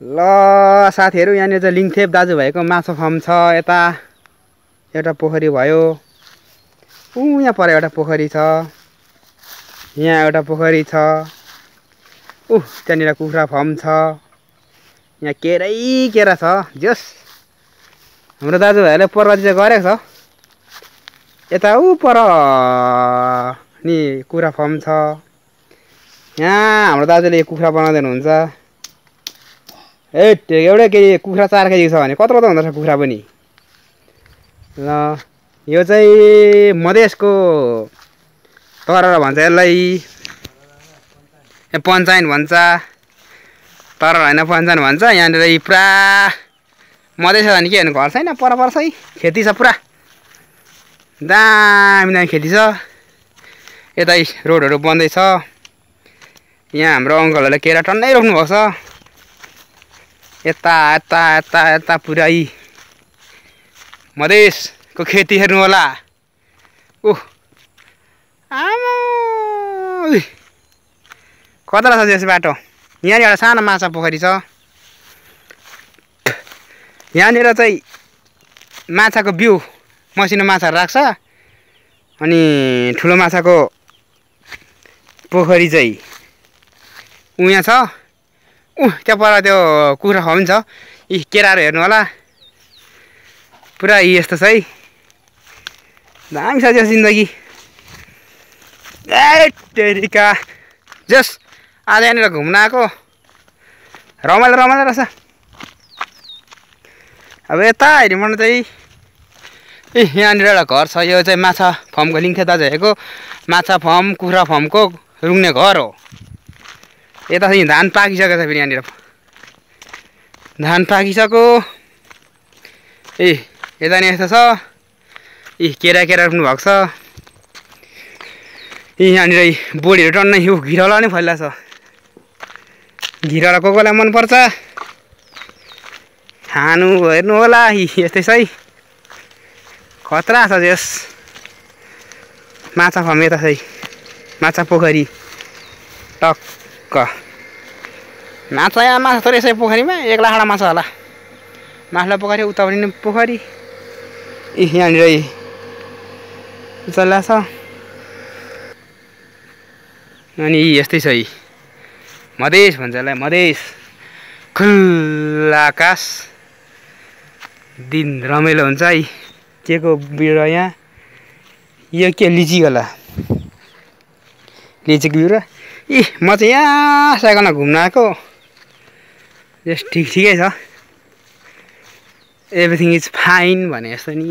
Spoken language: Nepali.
ल साथीहरु यहाँनिर चाहिँ लिङथेप दाजुभाइको माछा फार्म छ। यता एउटा पोखरी भयो। यहाँ पर एउटा पोखरी छ। यहाँ एउटा पोखरी छ। त्यहाँनिर कुखुरा फार्म छ। यहाँ केरै केरा छ। जस हाम्रो दाजुभाइले प्रगति चाहिँ गरेको छ। यता पर नि कुखुरा फार्म छ। यहाँ हाम्रो दाजुले कुखुरा बनाउँदै हुनुहुन्छ। एउटै केही कुखुरा 4 केजी छ भने कत्रो हुँदछ कुखुरा पनि। ल यो चाहिँ मधेसको तरर भन्छ यसलाई। पञ्चायन भन्छ। तरर हैन पञ्चायन भन्छ। यहाँनिर पुरा मधेस अनि के भन्नु घर छैन पर छ खेती छ पुरा। दामी खेती छ। यता रोडहरु बन्दै छ। यहाँ हाम्रो अंकलहरुले केरा टन्नै रोप्नु भएको छ। यता पुरै मधेसको खेती हेर्नु होला। कता छ यस बाटो। यहाँ एउटा सानो माछा पोखरी छ। यहाँनिर चाहिँ माछाको बिउ मसिनो माछा राख्छ अनि ठुलो माछाको पोखरी चाहिँ उहाँ छ। त्यहाँ पर त्यो कुखुरा फार्म छ। केराहरु हेर्नु होला। पुरा यस्तो छ है। दामी छ जस जिन्दगी। तेरिका जस आज यहाँनिर घुम्न आएको रमाइलो रहेछ। अब यता हेर्नु चाहिँ यहाँनिर एउटा घर छ। यो चाहिँ माछा फार्मको लिङथेप दाजुभाइको माछा फार्म कुखुरा फार्मको रुङ्ने घर हो। यता चाहिँ धान पाकिसकेको छ। फेरि यहाँनिर धान पाकिसक्यो। यता नि यस्तो छ। केरा रोप्नु भएको छ। यहाँनिर बोडीहरु टन्नै घिरौला नि फैलिरहेको छ। घिरौला कोलाई मन पर्छ खानु हेर्नु होला। यस्तै छ है। खतरा छ जस माछा फार्म यता छ। माछा पोखरी टक्क माछा थोरै छ पोखरीमा। 1 लाखडा माछा होला। माछा पोखरी उता पनि पोखरी। यहाँनिर चल्ला छ। अनि यस्तै छ। मधेस भन्छ यसलाई मधेस। खुल्ला आकाश दिन रमाइलो हुन्छ है। के को बिरुवा यहाँ यो के लिची होला। लिचीको बिरुवा। म चाहिँ यहाँ साइकलमा घुम्न आएको। जस ठिकै छ। एभ्रिथिङ इज फाइन भने जस्तो नि।